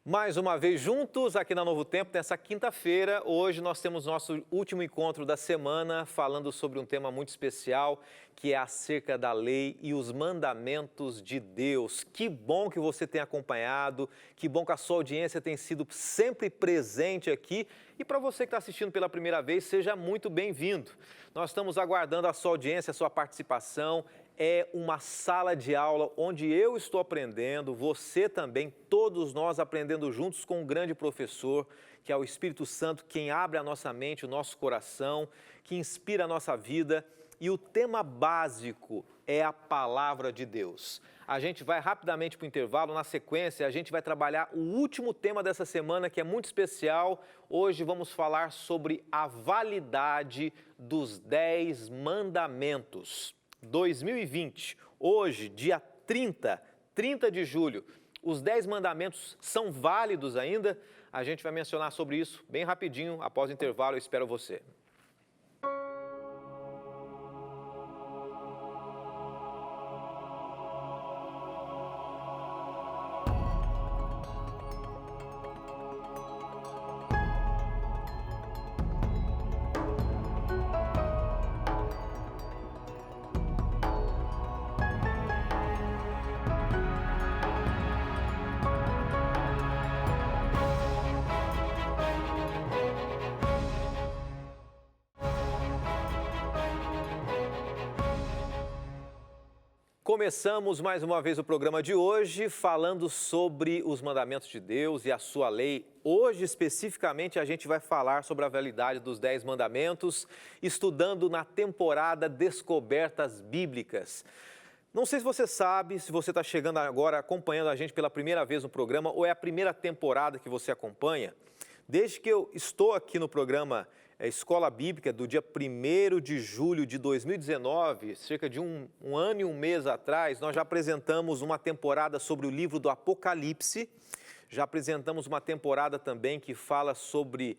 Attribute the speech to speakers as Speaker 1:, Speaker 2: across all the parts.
Speaker 1: Mais uma vez juntos aqui na Novo Tempo, nessa quinta-feira. Hoje nós temos nosso último encontro da semana, falando sobre um tema muito especial, que é acerca da lei e os mandamentos de Deus. Que bom que você tem acompanhado, que bom que a sua audiência tem sido sempre presente aqui. E para você que está assistindo pela primeira vez, seja muito bem-vindo. Nós estamos aguardando a sua audiência, a sua participação. É uma sala de aula onde eu estou aprendendo, você também, todos nós aprendendo juntos com um grande professor, que é o Espírito Santo, quem abre a nossa mente, o nosso coração, que inspira a nossa vida. E o tema básico é a palavra de Deus. A gente vai rapidamente para o intervalo, na sequência a gente vai trabalhar o último tema dessa semana, que é muito especial. Hoje vamos falar sobre a validade dos 10 mandamentos. 2020, hoje, dia 30 de julho, os 10 mandamentos são válidos ainda? A gente vai mencionar sobre isso bem rapidinho, após o intervalo, eu espero você. Começamos mais uma vez o programa de hoje falando sobre os mandamentos de Deus e a sua lei. Hoje, especificamente, a gente vai falar sobre a validade dos 10 mandamentos, estudando na temporada Descobertas Bíblicas. Não sei se você sabe, se você está chegando agora acompanhando a gente pela primeira vez no programa ou é a primeira temporada que você acompanha. Desde que eu estou aqui no programa Escola Bíblica, do dia 1º de julho de 2019, cerca de um ano e um mês atrás, nós já apresentamos uma temporada sobre o livro do Apocalipse, já apresentamos uma temporada também que fala sobre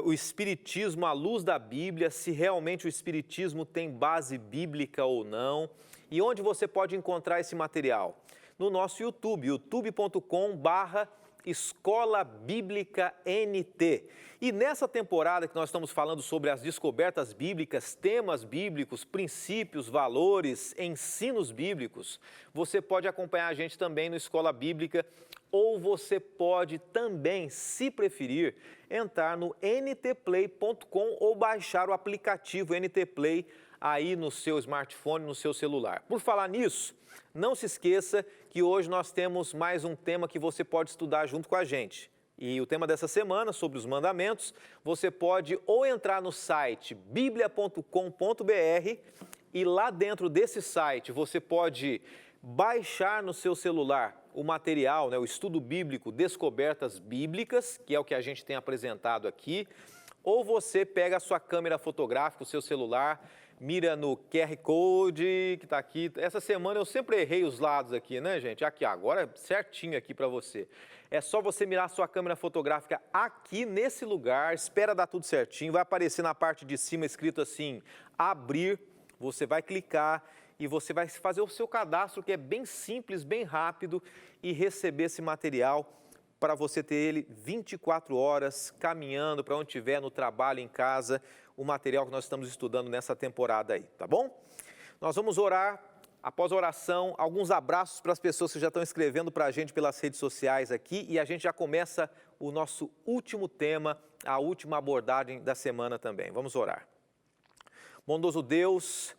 Speaker 1: o Espiritismo à luz da Bíblia, se realmente o Espiritismo tem base bíblica ou não. E onde você pode encontrar esse material? No nosso YouTube, youtube.com/Escola Bíblica NT. E nessa temporada que nós estamos falando sobre as descobertas bíblicas, temas bíblicos, princípios, valores, ensinos bíblicos, você pode acompanhar a gente também no Escola Bíblica, ou você pode também, se preferir, entrar no ntplay.com ou baixar o aplicativo NT Play aí no seu smartphone, no seu celular. Por falar nisso, não se esqueça que hoje nós temos mais um tema que você pode estudar junto com a gente. E o tema dessa semana, sobre os mandamentos, você pode ou entrar no site biblia.com.br e lá dentro desse site você pode baixar no seu celular o material, o estudo bíblico Descobertas Bíblicas, que é o que a gente tem apresentado aqui, ou você pega a sua câmera fotográfica, o seu celular, mira no QR Code que está aqui. Essa semana eu sempre errei os lados aqui, né, gente? Aqui, agora certinho aqui para você. É só você mirar a sua câmera fotográfica aqui nesse lugar, espera dar tudo certinho, vai aparecer na parte de cima escrito assim, abrir, você vai clicar e você vai fazer o seu cadastro, que é bem simples, bem rápido, e receber esse material para você ter ele 24 horas, caminhando para onde estiver, no trabalho, em casa, o material que nós estamos estudando nessa temporada aí, tá bom? Nós vamos orar, após a oração, alguns abraços para as pessoas que já estão escrevendo para a gente pelas redes sociais aqui, e a gente já começa o nosso último tema, a última abordagem da semana também. Vamos orar. Bondoso Deus,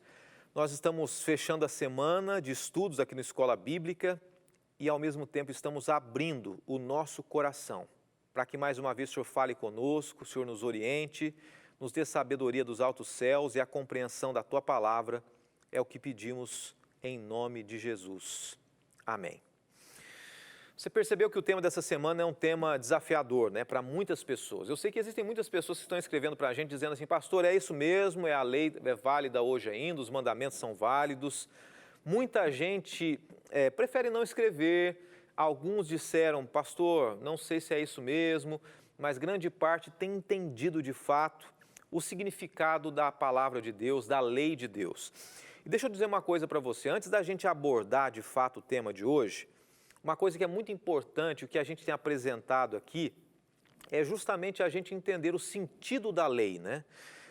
Speaker 1: nós estamos fechando a semana de estudos aqui na Escola Bíblica, e ao mesmo tempo estamos abrindo o nosso coração para que mais uma vez o Senhor fale conosco, o Senhor nos oriente, nos dê sabedoria dos altos céus e a compreensão da Tua palavra, é o que pedimos em nome de Jesus. Amém. Você percebeu que o tema dessa semana é um tema desafiador, né, para muitas pessoas. Eu sei que existem muitas pessoas que estão escrevendo para a gente dizendo assim, pastor, é isso mesmo, a lei é válida hoje ainda, os mandamentos são válidos. Muita gente prefere não escrever, alguns disseram, pastor, não sei se é isso mesmo, mas grande parte tem entendido de fato o significado da palavra de Deus, da lei de Deus. E deixa eu dizer uma coisa para você, antes da gente abordar de fato o tema de hoje, uma coisa que é muito importante, o que a gente tem apresentado aqui, é justamente a gente entender o sentido da lei, né?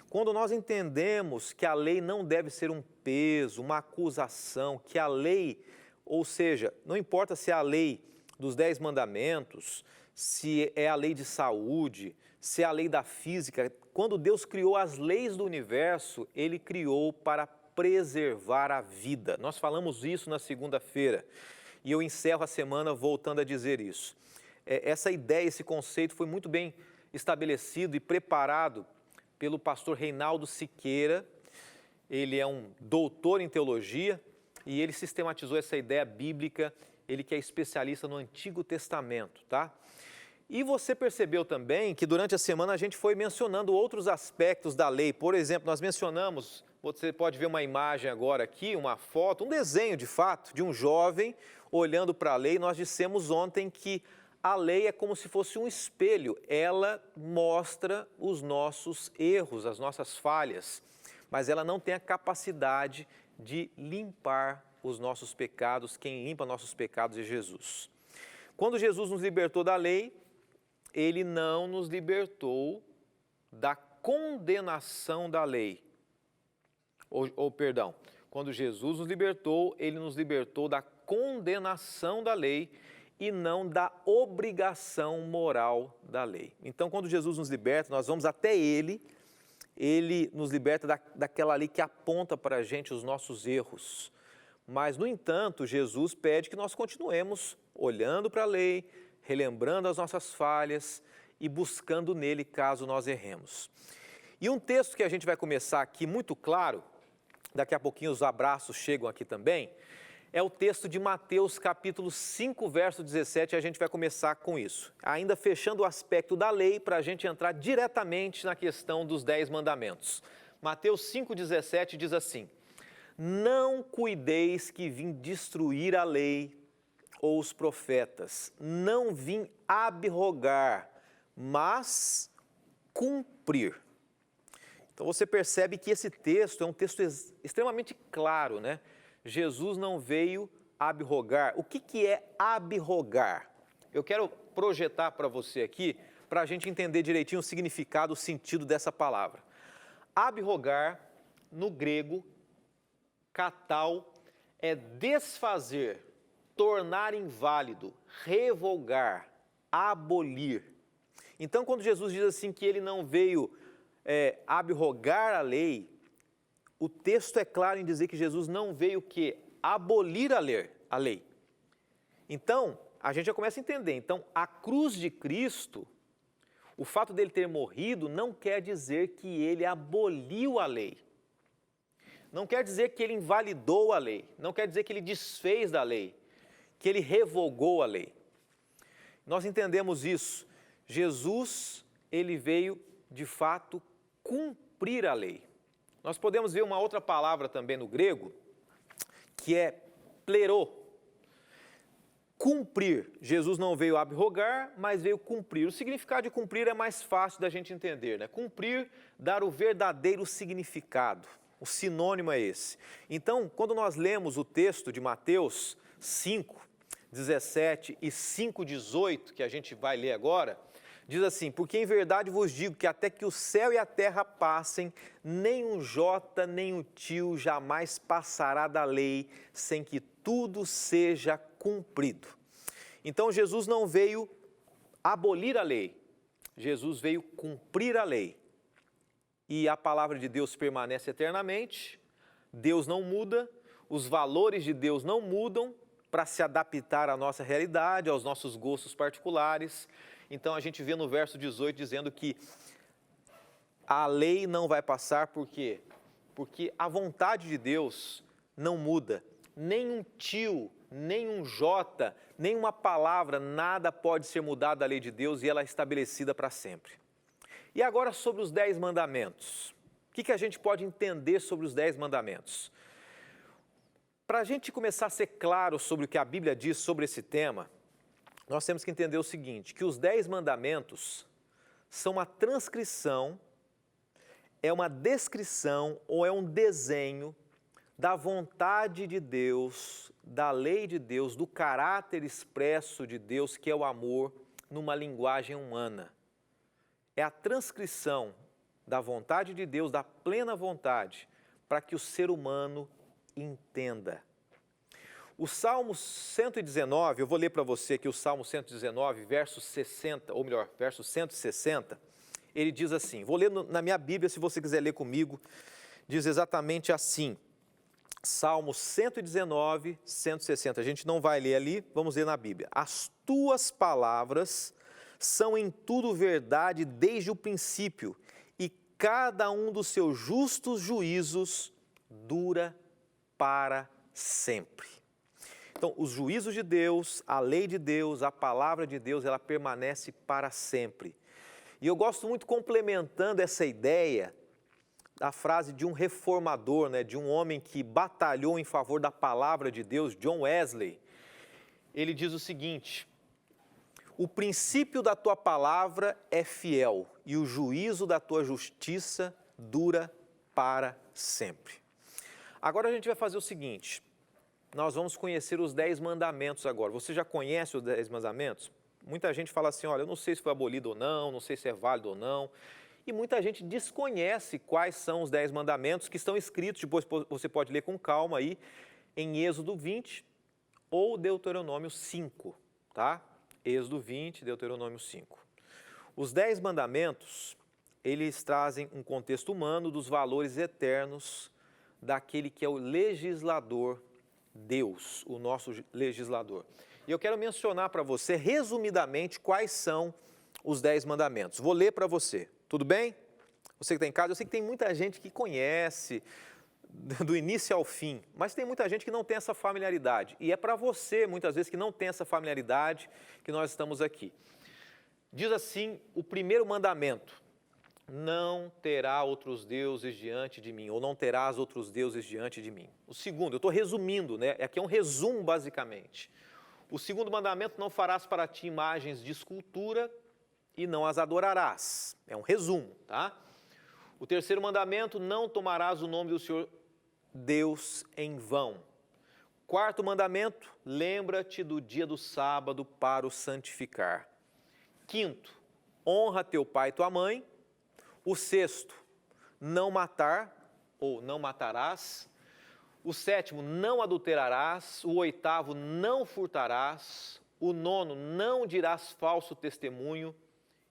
Speaker 1: Quando nós entendemos que a lei não deve ser um peso, uma acusação, que a lei, ou seja, não importa se é a lei dos 10 mandamentos, se é a lei de saúde, se é a lei da física, quando Deus criou as leis do universo, Ele criou para preservar a vida. Nós falamos isso na segunda-feira e eu encerro a semana voltando a dizer isso. Essa ideia, esse conceito foi muito bem estabelecido e preparado pelo pastor Reinaldo Siqueira. Ele é um doutor em teologia e ele sistematizou essa ideia bíblica, ele que é especialista no Antigo Testamento, tá? E você percebeu também que durante a semana a gente foi mencionando outros aspectos da lei. Por exemplo, nós mencionamos, você pode ver uma imagem agora aqui, uma foto, um desenho de fato, de um jovem olhando para a lei. Nós dissemos ontem que a lei é como se fosse um espelho, ela mostra os nossos erros, as nossas falhas, mas ela não tem a capacidade de limpar os nossos pecados. Quem limpa nossos pecados é Jesus. Quando Jesus nos libertou da lei, Ele não nos libertou da condenação da lei. Perdão, quando Jesus nos libertou, Ele nos libertou da condenação da lei e não da obrigação moral da lei. Então, quando Jesus nos liberta, nós vamos até Ele nos liberta daquela lei que aponta para a gente os nossos erros. Mas, no entanto, Jesus pede que nós continuemos olhando para a lei, relembrando as nossas falhas e buscando nele caso nós erremos. E um texto que a gente vai começar aqui muito claro, daqui a pouquinho os abraços chegam aqui também, é o texto de Mateus capítulo 5, verso 17, e a gente vai começar com isso. Ainda fechando o aspecto da lei, para a gente entrar diretamente na questão dos 10 mandamentos. Mateus 5, 17 diz assim: não cuideis que vim destruir a lei ou os profetas, não vim abrogar, mas cumprir. Então você percebe que esse texto é um texto extremamente claro, né? Jesus não veio abrogar. O que é abrogar? Eu quero projetar para você aqui, para a gente entender direitinho o significado, o sentido dessa palavra. Abrogar, no grego, katal, é desfazer, tornar inválido, revogar, abolir. Então, quando Jesus diz assim que Ele não veio abrogar a lei, o texto é claro em dizer que Jesus não veio o quê? Abolir a lei. Então, a gente já começa a entender. Então, a cruz de Cristo, o fato dele ter morrido, não quer dizer que ele aboliu a lei. Não quer dizer que ele invalidou a lei. Não quer dizer que ele desfez da lei, que ele revogou a lei. Nós entendemos isso. Jesus, ele veio, de fato, cumprir a lei. Nós podemos ver uma outra palavra também no grego, que é plerô. Cumprir. Jesus não veio abrogar, mas veio cumprir. O significado de cumprir é mais fácil da gente entender, né? Cumprir, dar o verdadeiro significado. O sinônimo é esse. Então, quando nós lemos o texto de Mateus 5, 17 e 5, 18, que a gente vai ler agora, diz assim: porque em verdade vos digo que até que o céu e a terra passem, nem um jota, nem um tio jamais passará da lei, sem que tudo seja cumprido. Então Jesus não veio abolir a lei, Jesus veio cumprir a lei. E a palavra de Deus permanece eternamente, Deus não muda, os valores de Deus não mudam para se adaptar à nossa realidade, aos nossos gostos particulares. Então, a gente vê no verso 18 dizendo que a lei não vai passar, por quê? Porque a vontade de Deus não muda. Nem um tio, nem um jota, nem uma palavra, nada pode ser mudado da lei de Deus e ela é estabelecida para sempre. E agora sobre os 10 mandamentos. O que a gente pode entender sobre os 10 mandamentos? Para a gente começar a ser claro sobre o que a Bíblia diz sobre esse tema, nós temos que entender o seguinte, que os 10 mandamentos são uma transcrição, é uma descrição ou é um desenho da vontade de Deus, da lei de Deus, do caráter expresso de Deus, que é o amor, numa linguagem humana. É a transcrição da vontade de Deus, da plena vontade, para que o ser humano entenda. O Salmo 119, eu vou ler para você aqui o Salmo 119, verso 60, ou melhor, verso 160, ele diz assim, vou ler na minha Bíblia, se você quiser ler comigo, diz exatamente assim, Salmo 119, 160, a gente não vai ler ali, vamos ler na Bíblia. As tuas palavras são em tudo verdade desde o princípio, e cada um dos seus justos juízos dura para sempre. Então, os juízos de Deus, a lei de Deus, a palavra de Deus, ela permanece para sempre. E eu gosto muito, complementando essa ideia, a frase de um reformador, de um homem que batalhou em favor da palavra de Deus, John Wesley. Ele diz o seguinte: o princípio da tua palavra é fiel e o juízo da tua justiça dura para sempre. Agora a gente vai fazer o seguinte, nós vamos conhecer os 10 mandamentos agora. Você já conhece os 10 mandamentos? Muita gente fala assim, olha, eu não sei se foi abolido ou não sei se é válido ou não. E muita gente desconhece quais são os 10 mandamentos que estão escritos, depois você pode ler com calma aí, em Êxodo 20 ou Deuteronômio 5, tá? Êxodo 20, Deuteronômio 5. Os 10 mandamentos, eles trazem um contexto humano dos valores eternos daquele que é o legislador, Deus, o nosso legislador. E eu quero mencionar para você, resumidamente, quais são os 10 mandamentos. Vou ler para você, tudo bem? Você que está em casa, eu sei que tem muita gente que conhece do início ao fim, mas tem muita gente que não tem essa familiaridade. E é para você, muitas vezes, que não tem essa familiaridade, que nós estamos aqui. Diz assim, o primeiro mandamento: não terá outros deuses diante de mim, ou não terás outros deuses diante de mim. O segundo, eu estou resumindo, aqui é um resumo basicamente. O segundo mandamento: não farás para ti imagens de escultura e não as adorarás. É um resumo, tá? O terceiro mandamento: não tomarás o nome do Senhor Deus em vão. Quarto mandamento: lembra-te do dia do sábado para o santificar. Quinto: honra teu pai e tua mãe. O sexto: não matar, ou não matarás. O sétimo: não adulterarás. O oitavo: não furtarás. O nono: não dirás falso testemunho.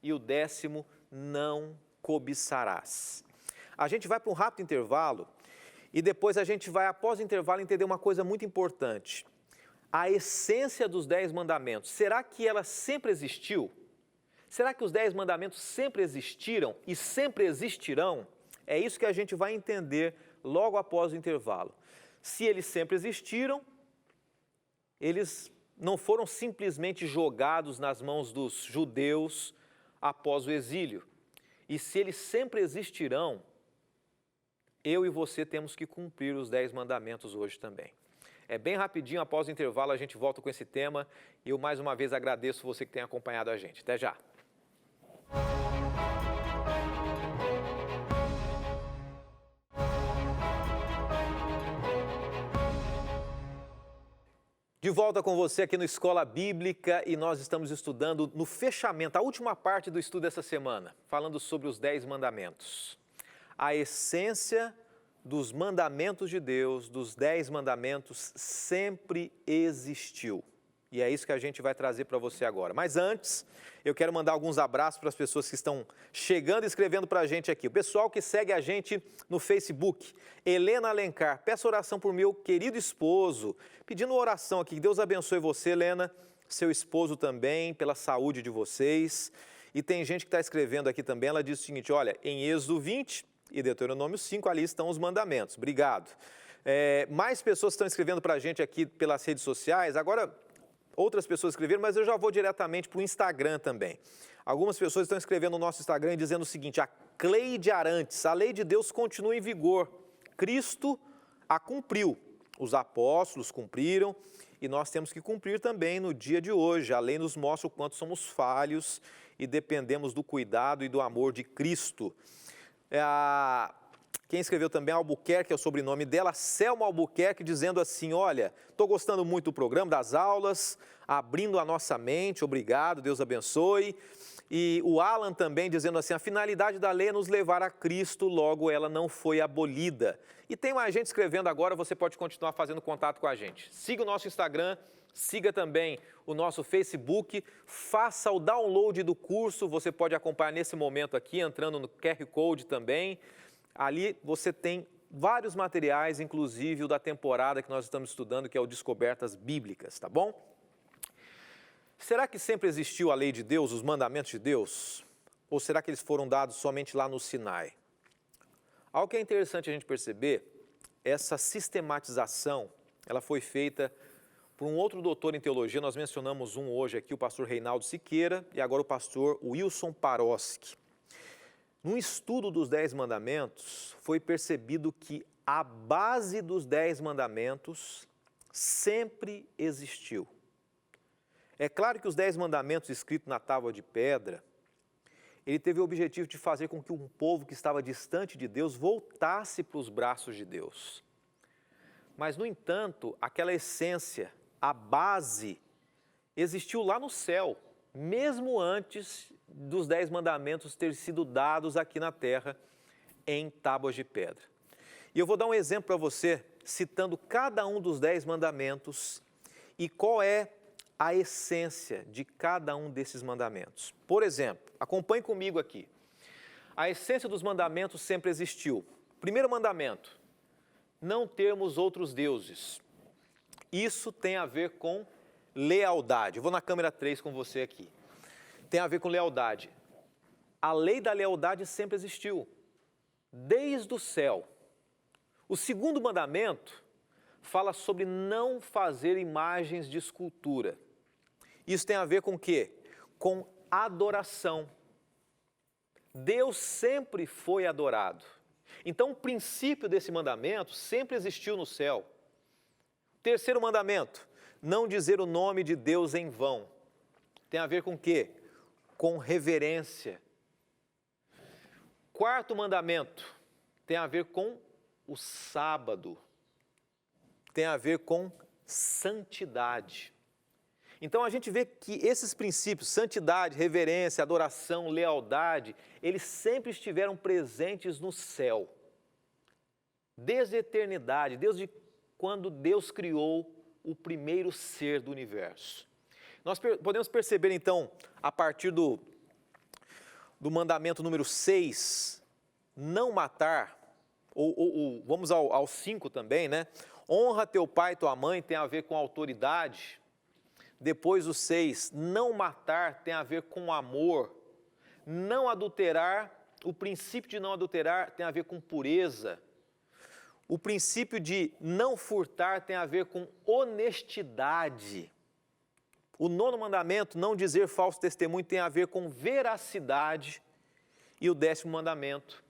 Speaker 1: E o décimo: não cobiçarás. A gente vai para um rápido intervalo e depois a gente vai, após o intervalo, entender uma coisa muito importante. A essência dos 10 mandamentos, será que ela sempre existiu? Será que os 10 mandamentos sempre existiram e sempre existirão? É isso que a gente vai entender logo após o intervalo. Se eles sempre existiram, eles não foram simplesmente jogados nas mãos dos judeus após o exílio. E se eles sempre existirão, eu e você temos que cumprir os 10 mandamentos hoje também. É bem rapidinho, após o intervalo a gente volta com esse tema. E eu mais uma vez agradeço você que tem acompanhado a gente. Até já! De volta com você aqui no Escola Bíblica e nós estamos estudando no fechamento, a última parte do estudo dessa semana, falando sobre os 10 mandamentos. A essência dos mandamentos de Deus, dos 10 mandamentos, sempre existiu. E é isso que a gente vai trazer para você agora. Mas antes, eu quero mandar alguns abraços para as pessoas que estão chegando e escrevendo para a gente aqui. O pessoal que segue a gente no Facebook. Helena Alencar, peço oração por meu querido esposo. Pedindo uma oração aqui, que Deus abençoe você, Helena, seu esposo também, pela saúde de vocês. E tem gente que está escrevendo aqui também, ela diz o seguinte, olha, em Êxodo 20 e Deuteronômio 5, ali estão os mandamentos. Obrigado. Mais pessoas estão escrevendo para a gente aqui pelas redes sociais. Agora, outras pessoas escreveram, mas eu já vou diretamente para o Instagram também. Algumas pessoas estão escrevendo no nosso Instagram dizendo o seguinte, a Cleide Arantes, a lei de Deus continua em vigor, Cristo a cumpriu, os apóstolos cumpriram e nós temos que cumprir também no dia de hoje. A lei nos mostra o quanto somos falhos e dependemos do cuidado e do amor de Cristo. Quem escreveu também Albuquerque é o sobrenome dela, Selma Albuquerque, dizendo assim, olha, estou gostando muito do programa, das aulas, abrindo a nossa mente, obrigado, Deus abençoe. E o Alan também dizendo assim, a finalidade da lei é nos levar a Cristo, logo ela não foi abolida. E tem mais gente escrevendo agora, você pode continuar fazendo contato com a gente. Siga o nosso Instagram, siga também o nosso Facebook, faça o download do curso, você pode acompanhar nesse momento aqui, entrando no QR Code também. Ali você tem vários materiais, inclusive o da temporada que nós estamos estudando, que é o Descobertas Bíblicas, tá bom? Será que sempre existiu a lei de Deus, os mandamentos de Deus? Ou será que eles foram dados somente lá no Sinai? Algo que é interessante a gente perceber, essa sistematização, ela foi feita por um outro doutor em teologia, nós mencionamos um hoje aqui, o pastor Reinaldo Siqueira, e agora o pastor Wilson Paroski. No estudo dos 10 mandamentos, foi percebido que a base dos 10 mandamentos sempre existiu. É claro que os 10 mandamentos escritos na tábua de pedra, ele teve o objetivo de fazer com que um povo que estava distante de Deus voltasse para os braços de Deus. Mas, no entanto, aquela essência, a base, existiu lá no céu, mesmo antes dos 10 mandamentos terem sido dados aqui na terra em tábuas de pedra. E eu vou dar um exemplo para você, citando cada um dos 10 mandamentos e qual é a essência de cada um desses mandamentos. Por exemplo, acompanhe comigo aqui. A essência dos mandamentos sempre existiu. Primeiro mandamento, não termos outros deuses. Isso tem a ver com lealdade. Eu vou na câmera 3 com você aqui. Tem a ver com lealdade. A lei da lealdade sempre existiu, desde o céu. O segundo mandamento fala sobre não fazer imagens de escultura. Isso tem a ver com o quê? Com adoração. Deus sempre foi adorado. Então, o princípio desse mandamento sempre existiu no céu. Terceiro mandamento, não dizer o nome de Deus em vão. Tem a ver com o quê? Com reverência. Quarto mandamento, tem a ver com o sábado. Tem a ver com santidade. Então a gente vê que esses princípios, santidade, reverência, adoração, lealdade, eles sempre estiveram presentes no céu. Desde a eternidade, desde quando Deus criou o primeiro ser do universo. Nós podemos perceber então, a partir do mandamento número 6, não matar, ou vamos ao 5 também, né? Honra teu pai e tua mãe tem a ver com autoridade. Depois o 6, não matar tem a ver com amor. Não adulterar, o princípio de não adulterar tem a ver com pureza. O princípio de não furtar tem a ver com honestidade. O nono mandamento, não dizer falso testemunho, tem a ver com veracidade. E o 10º mandamento,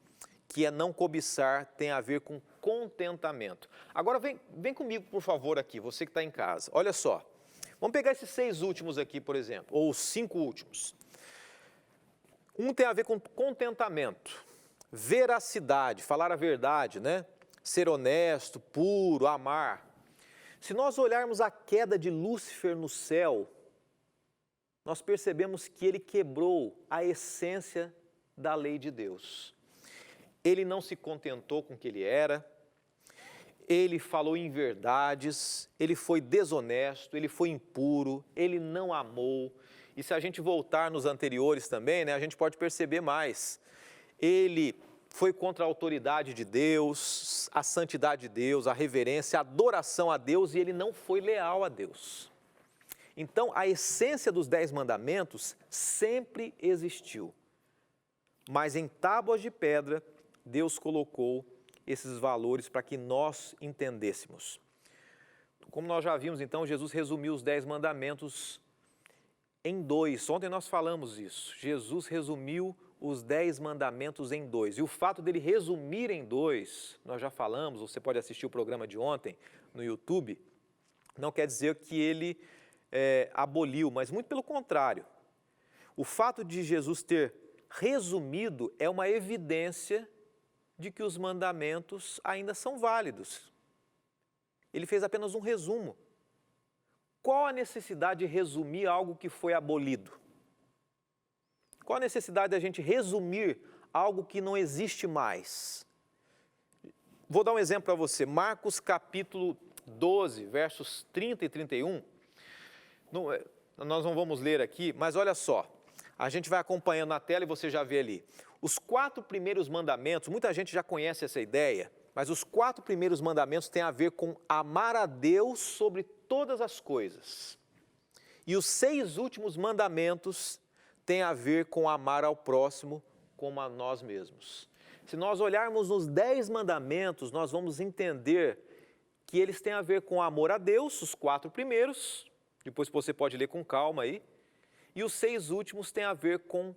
Speaker 1: que é não cobiçar, tem a ver com contentamento. Agora vem comigo, por favor, aqui, você que está em casa. Olha só, vamos pegar esses 6 últimos aqui, por exemplo, ou os 5 últimos. Um tem a ver com contentamento, veracidade, falar a verdade, né? Ser honesto, puro, amar. Se nós olharmos a queda de Lúcifer no céu, nós percebemos que ele quebrou a essência da lei de Deus. Ele não se contentou com o que ele era, ele falou inverdades, ele foi desonesto, ele foi impuro, ele não amou. E se a gente voltar nos anteriores também, né, a gente pode perceber mais. Ele foi contra a autoridade de Deus, a santidade de Deus, a reverência, a adoração a Deus, e ele não foi leal a Deus. Então, a essência dos 10 mandamentos sempre existiu. Mas em tábuas de pedra, Deus colocou esses valores para que nós entendêssemos. Como nós já vimos, então, Jesus resumiu os 10 mandamentos em 2. Ontem nós falamos isso. Jesus resumiu os 10 mandamentos em 2. E o fato dele resumir em 2, nós já falamos, você pode assistir o programa de ontem no YouTube, não quer dizer que ele aboliu, mas muito pelo contrário. O fato de Jesus ter resumido é uma evidência de que os mandamentos ainda são válidos. Ele fez apenas um resumo. Qual a necessidade de resumir algo que foi abolido? Qual a necessidade da gente resumir algo que não existe mais? Vou dar um exemplo para você. Marcos capítulo 12, versos 30 e 31. Nós não vamos ler aqui, mas olha só. A gente vai acompanhando na tela e você já vê ali. Os 4 primeiros mandamentos, muita gente já conhece essa ideia, mas os 4 primeiros mandamentos têm a ver com amar a Deus sobre todas as coisas. E os 6 últimos mandamentos têm a ver com amar ao próximo como a nós mesmos. Se nós olharmos nos 10 mandamentos, nós vamos entender que eles têm a ver com amor a Deus, os 4 primeiros, depois você pode ler com calma aí, e os 6 últimos têm a ver com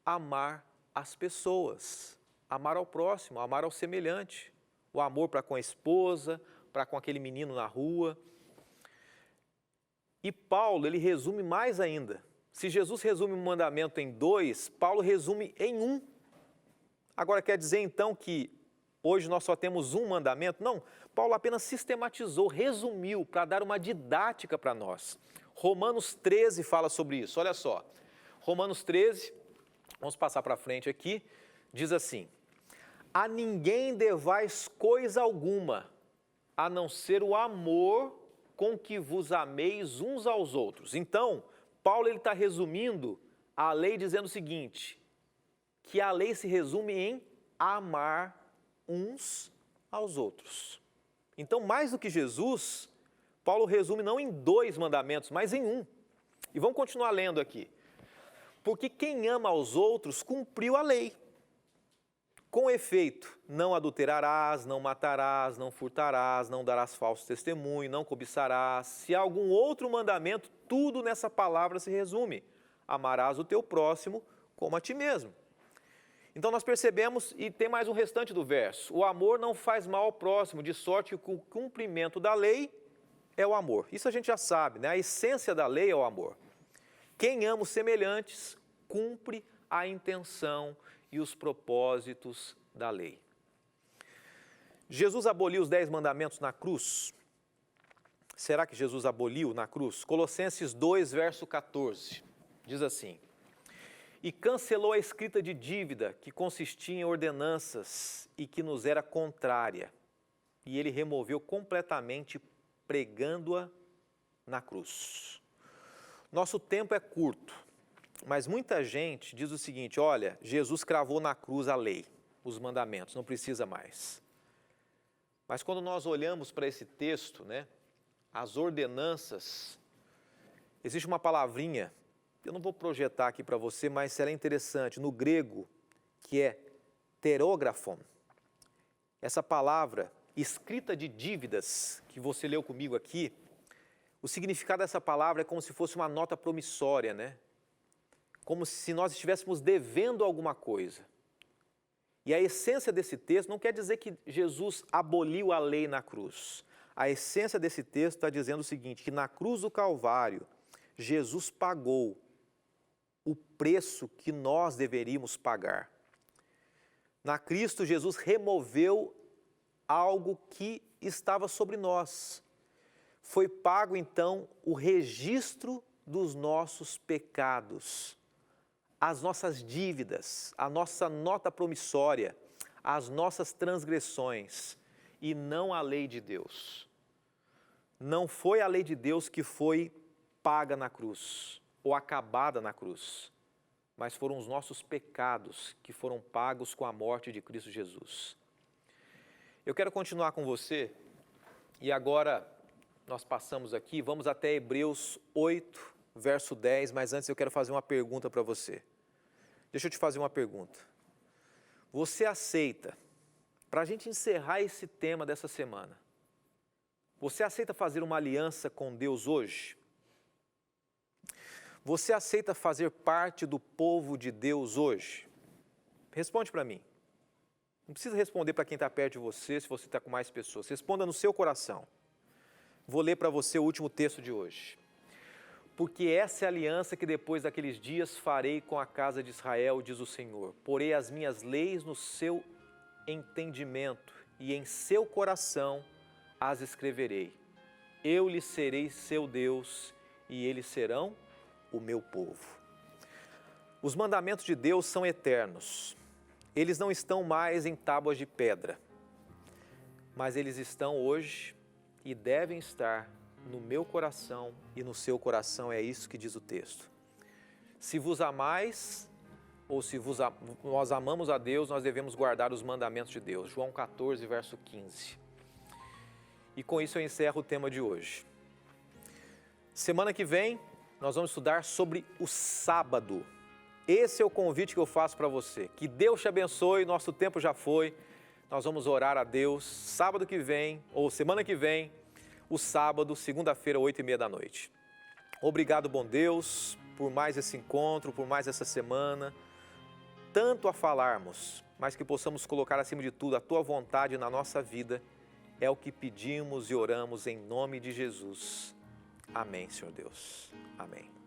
Speaker 1: amar as pessoas, amar ao próximo, amar ao semelhante, o amor para com a esposa, para com aquele menino na rua. E Paulo, ele resume mais ainda. Se Jesus resume um mandamento em 2, Paulo resume em 1. Agora quer dizer então que hoje nós só temos um mandamento? Não, Paulo apenas sistematizou, resumiu para dar uma didática para nós. Romanos 13 fala sobre isso, olha só. Romanos 13, vamos passar para frente aqui, diz assim: a ninguém devais coisa alguma, a não ser o amor com que vos ameis uns aos outros. Então, Paulo está resumindo a lei dizendo o seguinte, que a lei se resume em amar uns aos outros. Então, mais do que Jesus, Paulo resume não em 2 mandamentos, mas em 1. E vamos continuar lendo aqui. Porque quem ama aos outros cumpriu a lei. Com efeito, não adulterarás, não matarás, não furtarás, não darás falso testemunho, não cobiçarás. Se há algum outro mandamento, tudo nessa palavra se resume. Amarás o teu próximo como a ti mesmo. Então nós percebemos, e tem mais um restante do verso, o amor não faz mal ao próximo, de sorte que o cumprimento da lei é o amor. Isso a gente já sabe, né? A essência da lei é o amor. Quem ama os semelhantes, cumpre a intenção e os propósitos da lei. Jesus aboliu os 10 mandamentos na cruz? Será que Jesus aboliu na cruz? Colossenses 2, verso 14, diz assim: e cancelou a escrita de dívida que consistia em ordenanças e que nos era contrária, e ele removeu completamente, pregando-a na cruz. Nosso tempo é curto, mas muita gente diz o seguinte: olha, Jesus cravou na cruz a lei, os mandamentos, não precisa mais. Mas quando nós olhamos para esse texto, né, as ordenanças, existe uma palavrinha, eu não vou projetar aqui para você, mas ela é interessante, no grego, que é pterógrafon. Essa palavra, escrita de dívidas, que você leu comigo aqui, o significado dessa palavra é como se fosse uma nota promissória, né? Como se nós estivéssemos devendo alguma coisa. E a essência desse texto não quer dizer que Jesus aboliu a lei na cruz. A essência desse texto está dizendo o seguinte, que na cruz do Calvário, Jesus pagou o preço que nós deveríamos pagar. Na Cristo, Jesus removeu algo que estava sobre nós. Foi pago, então, o registro dos nossos pecados, as nossas dívidas, a nossa nota promissória, as nossas transgressões, e não a lei de Deus. Não foi a lei de Deus que foi paga na cruz, ou acabada na cruz, mas foram os nossos pecados que foram pagos com a morte de Cristo Jesus. Eu quero continuar com você, e agora nós passamos aqui, vamos até Hebreus 8, verso 10, mas antes eu quero fazer uma pergunta para você. Deixa eu te fazer uma pergunta. Você aceita, para a gente encerrar esse tema dessa semana, você aceita fazer uma aliança com Deus hoje? Você aceita fazer parte do povo de Deus hoje? Responde para mim. Não precisa responder para quem está perto de você, se você está com mais pessoas. Responda no seu coração. Vou ler para você o último texto de hoje. Porque essa é a aliança que depois daqueles dias farei com a casa de Israel, diz o Senhor. Porei as minhas leis no seu entendimento e em seu coração as escreverei. Eu lhes serei seu Deus e eles serão o meu povo. Os mandamentos de Deus são eternos. Eles não estão mais em tábuas de pedra, mas eles estão hoje e devem estar no meu coração e no seu coração, é isso que diz o texto. Se vos amais, ou se nós amamos a Deus, nós devemos guardar os mandamentos de Deus. João 14, verso 15. E com isso eu encerro o tema de hoje. Semana que vem, nós vamos estudar sobre o sábado. Esse é o convite que eu faço para você. Que Deus te abençoe, nosso tempo já foi. Nós vamos orar a Deus sábado que vem, ou semana que vem, o sábado, segunda-feira, 8h30 da noite. Obrigado, bom Deus, por mais esse encontro, por mais essa semana. Tanto a falarmos, mas que possamos colocar acima de tudo a Tua vontade na nossa vida. É o que pedimos e oramos em nome de Jesus. Amém, Senhor Deus. Amém.